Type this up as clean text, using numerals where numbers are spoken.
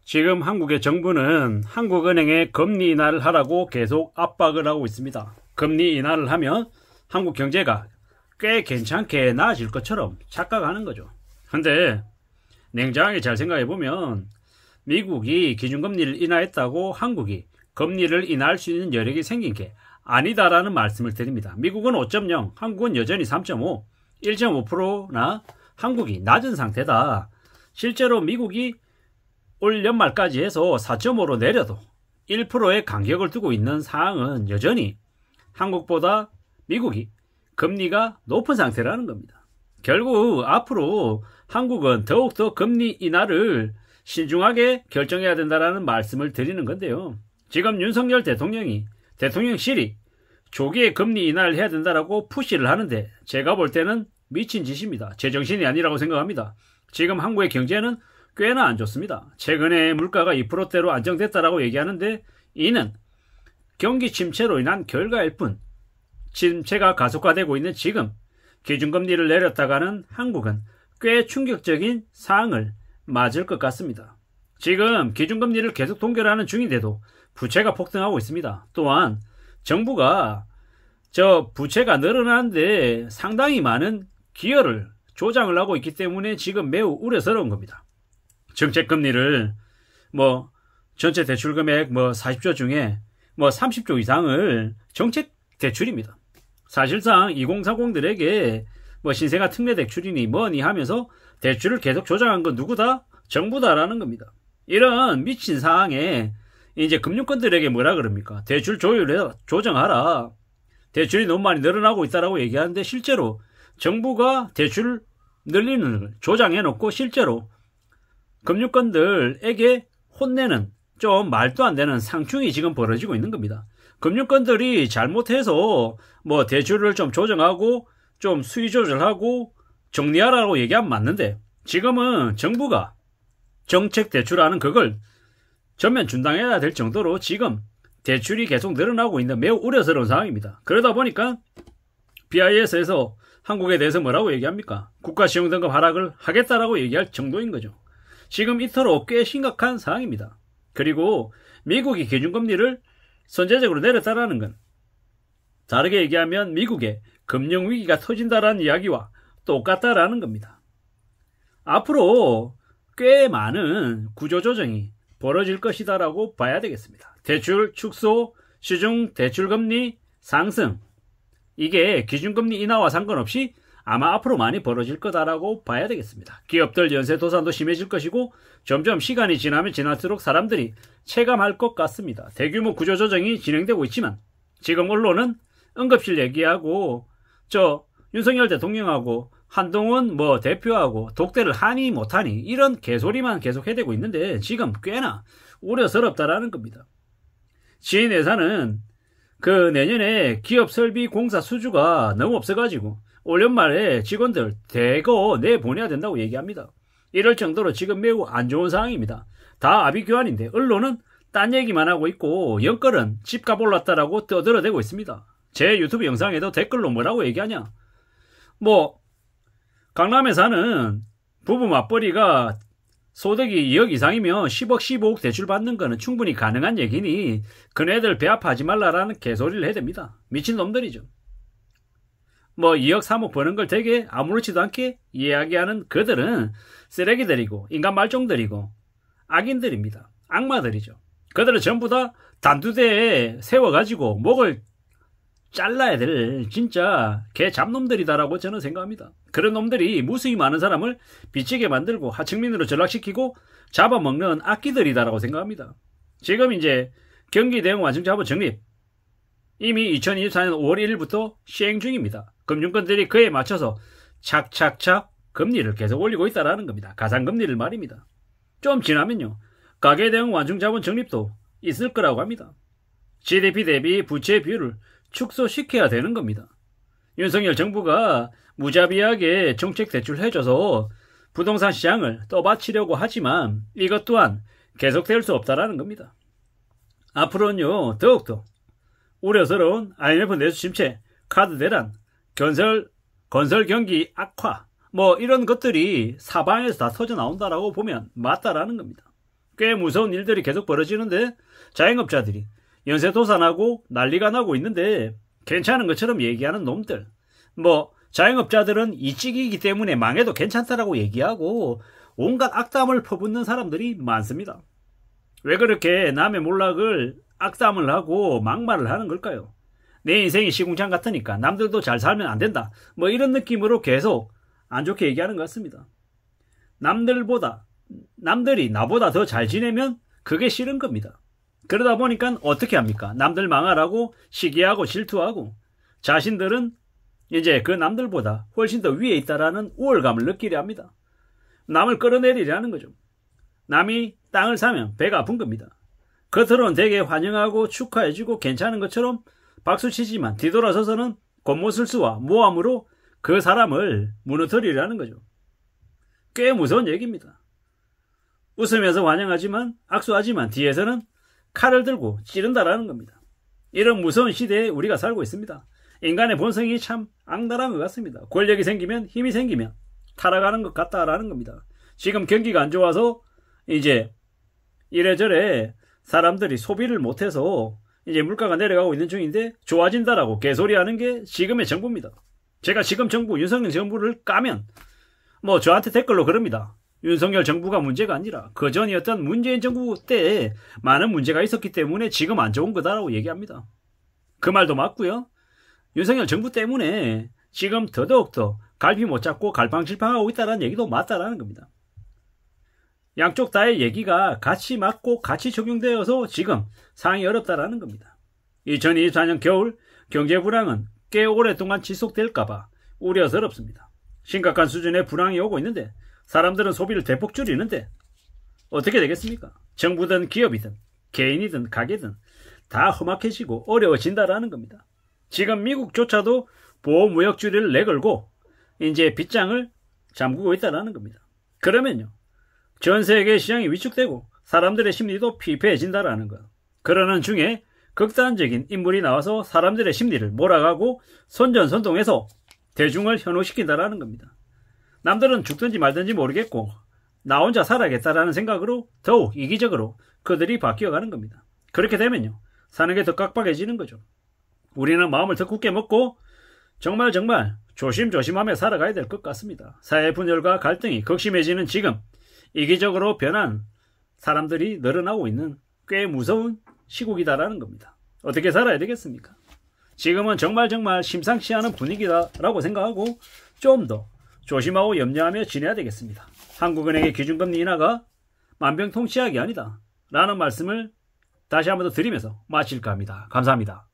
지금 한국의 정부는 한국은행에 금리 인하를 하라고 계속 압박을 하고 있습니다. 금리 인하를 하면 한국 경제가 꽤 괜찮게 나아질 것처럼 착각하는 거죠. 근데 냉정하게 잘 생각해보면 미국이 기준금리를 인하했다고 한국이 금리를 인하할 수 있는 여력이 생긴 게 아니다라는 말씀을 드립니다. 미국은 5.0, 한국은 여전히 3.5, 1.5%나 한국이 낮은 상태다. 실제로 미국이 올 연말까지 해서 4.5로 내려도 1%의 간격을 두고 있는 상황은 여전히 한국보다 미국이 금리가 높은 상태라는 겁니다. 결국 앞으로 한국은 더욱더 금리 인하를 신중하게 결정해야 된다는 말씀을 드리는 건데요. 지금 윤석열 대통령이 대통령실이 조기에 금리 인하를 해야 된다라고 푸시를 하는데 제가 볼 때는 미친 짓입니다. 제정신이 아니라고 생각합니다. 지금 한국의 경제는 꽤나 안 좋습니다. 최근에 물가가 2%대로 안정됐다라고 얘기하는데 이는 경기 침체로 인한 결과일 뿐, 침체가 가속화되고 있는 지금 기준금리를 내렸다가는 한국은 꽤 충격적인 상황을 맞을 것 같습니다. 지금 기준금리를 계속 동결하는 중인데도 부채가 폭등하고 있습니다. 또한 정부가 부채가 늘어나는데 상당히 많은 기여를 조장을 하고 있기 때문에 지금 매우 우려스러운 겁니다. 정책금리를 전체 대출금액 40조 중에 30조 이상을 정책 대출입니다. 사실상 2040들에게 신생아 특례 대출이니 뭐니 하면서 대출을 계속 조장한 건 누구다? 정부다라는 겁니다. 이런 미친 상황에 이제 금융권들에게 뭐라 그럽니까? 대출 조율을 조정하라. 대출이 너무 많이 늘어나고 있다라고 얘기하는데 실제로 정부가 대출을 늘리는 걸 조장해놓고 실제로 금융권들에게 혼내는 좀 말도 안 되는 상충이 지금 벌어지고 있는 겁니다. 금융권들이 잘못해서 대출을 좀 조정하고 좀 수위 조절하고 정리하라고 얘기하면 맞는데 지금은 정부가 정책 대출하는 그걸 전면 중단해야 될 정도로 지금 대출이 계속 늘어나고 있는 매우 우려스러운 상황입니다. 그러다 보니까 BIS에서 한국에 대해서 뭐라고 얘기합니까? 국가신용등급 하락을 하겠다라고 얘기할 정도인 거죠. 지금 이토록 꽤 심각한 상황입니다. 그리고 미국이 기준금리를 선제적으로 내렸다라는 건 다르게 얘기하면 미국의 금융위기가 터진다라는 이야기와 똑같다라는 겁니다. 앞으로 꽤 많은 구조조정이 벌어질 것이다라고 봐야 되겠습니다. 대출 축소, 시중 대출금리 상승, 이게 기준금리 인하와 상관없이 아마 앞으로 많이 벌어질 거다라고 봐야 되겠습니다. 기업들 연쇄 도산도 심해질 것이고 점점 시간이 지나면 지날수록 사람들이 체감할 것 같습니다. 대규모 구조조정이 진행되고 있지만 지금 언론은 응급실 얘기하고 윤석열 대통령하고 한동훈 대표하고 독대를 하니 못하니 이런 개소리만 계속 해대고 있는데 지금 꽤나 우려스럽다라는 겁니다. 지인 예산은 내년에 기업 설비 공사 수주가 너무 없어가지고 올 연말에 직원들 대거 내보내야 된다고 얘기합니다. 이럴 정도로 지금 매우 안 좋은 상황입니다. 다 아비규환인데 언론은 딴 얘기만 하고 있고 연끌은 집값 올랐다라고 떠들어대고 있습니다. 제 유튜브 영상에도 댓글로 뭐라고 얘기하냐? 강남에 사는 부부 맞벌이가 소득이 2억 이상이면 10억, 15억 대출 받는 거는 충분히 가능한 얘기니 그네들 배 아파하지 말라라는 개소리를 해댑니다. 미친놈들이죠. 2억, 3억 버는 걸 되게 아무렇지도 않게 이야기하는 그들은 쓰레기들이고 인간 말종들이고 악인들입니다. 악마들이죠. 그들은 전부 다 단두대에 세워가지고 목을 잘라야 될 진짜 개 잡놈들이다라고 저는 생각합니다. 그런 놈들이 무수히 많은 사람을 비치게 만들고 하층민으로 전락시키고 잡아먹는 악기들이다라고 생각합니다. 지금 이제 경기 대응 완충자본 적립 이미 2024년 5월 1일부터 시행 중입니다. 금융권들이 그에 맞춰서 착착착 금리를 계속 올리고 있다라는 겁니다. 가상금리를 말입니다. 좀 지나면요 가계 대응 완충자본 적립도 있을 거라고 합니다. GDP 대비 부채 비율을 축소시켜야 되는 겁니다. 윤석열 정부가 무자비하게 정책 대출 해줘서 부동산 시장을 떠받치려고 하지만 이것 또한 계속될 수 없다라는 겁니다. 앞으로는요 더욱더 우려스러운 IMF 내수 침체, 카드 대란, 건설 경기 악화 이런 것들이 사방에서 다 터져 나온다라고 보면 맞다라는 겁니다. 꽤 무서운 일들이 계속 벌어지는데 자영업자들이 연쇄도산하고 난리가 나고 있는데 괜찮은 것처럼 얘기하는 놈들. 뭐 자영업자들은 이직이기 때문에 망해도 괜찮다라고 얘기하고 온갖 악담을 퍼붓는 사람들이 많습니다. 왜 그렇게 남의 몰락을 악담을 하고 막말을 하는 걸까요? 내 인생이 시궁창 같으니까 남들도 잘 살면 안 된다. 뭐 이런 느낌으로 계속 안 좋게 얘기하는 것 같습니다. 남들이 나보다 더 잘 지내면 그게 싫은 겁니다. 그러다 보니까 어떻게 합니까? 남들 망하라고 시기하고 질투하고 자신들은 이제 그 남들보다 훨씬 더 위에 있다라는 우월감을 느끼려 합니다. 남을 끌어내리려는 거죠. 남이 땅을 사면 배가 아픈 겁니다. 겉으로는 되게 환영하고 축하해주고 괜찮은 것처럼 박수치지만 뒤돌아서서는 곤모술수와 모함으로 그 사람을 무너뜨리려는 거죠. 꽤 무서운 얘기입니다. 웃으면서 환영하지만 악수하지만 뒤에서는 칼을 들고 찌른다라는 겁니다. 이런 무서운 시대에 우리가 살고 있습니다. 인간의 본성이 참 악랄한 것 같습니다. 권력이 생기면 힘이 생기면 타락하는 것 같다라는 겁니다. 지금 경기가 안 좋아서 이제 이래저래 사람들이 소비를 못해서 이제 물가가 내려가고 있는 중인데 좋아진다라고 개소리하는 게 지금의 정부입니다. 제가 지금 정부 윤석열 정부를 까면 뭐 저한테 댓글로 그럽니다. 윤석열 정부가 문제가 아니라 그전이었던 문재인 정부 때 많은 문제가 있었기 때문에 지금 안 좋은 거다라고 얘기합니다. 그 말도 맞고요. 윤석열 정부 때문에 지금 더더욱더 갈피 못 잡고 갈팡질팡하고 있다는 얘기도 맞다라는 겁니다. 양쪽 다의 얘기가 같이 맞고 같이 적용되어서 지금 상황이 어렵다라는 겁니다. 2024년 겨울 경제 불황은 꽤 오랫동안 지속될까봐 우려스럽습니다. 심각한 수준의 불황이 오고 있는데 사람들은 소비를 대폭 줄이는데 어떻게 되겠습니까? 정부든 기업이든 개인이든 가게든 다 험악해지고 어려워진다라는 겁니다. 지금 미국조차도 보호무역주의를 내걸고 이제 빗장을 잠그고 있다라는 겁니다. 그러면요, 전 세계 시장이 위축되고 사람들의 심리도 피폐해진다라는 것. 그러는 중에 극단적인 인물이 나와서 사람들의 심리를 몰아가고 선전선동해서 대중을 현혹시킨다라는 겁니다. 남들은 죽든지 말든지 모르겠고 나 혼자 살아야겠다라는 생각으로 더욱 이기적으로 그들이 바뀌어가는 겁니다. 그렇게 되면요, 사는 게 더 깍박해지는 거죠. 우리는 마음을 더 굳게 먹고 정말 조심조심하며 살아가야 될 것 같습니다. 사회 분열과 갈등이 극심해지는 지금 이기적으로 변한 사람들이 늘어나고 있는 꽤 무서운 시국이다라는 겁니다. 어떻게 살아야 되겠습니까? 지금은 정말 심상치 않은 분위기다라고 생각하고 좀 더 조심하고 염려하며 지내야 되겠습니다. 한국은행의 기준금리 인하가 만병통치약이 아니다 라는 말씀을 다시 한번 더 드리면서 마칠까 합니다. 감사합니다.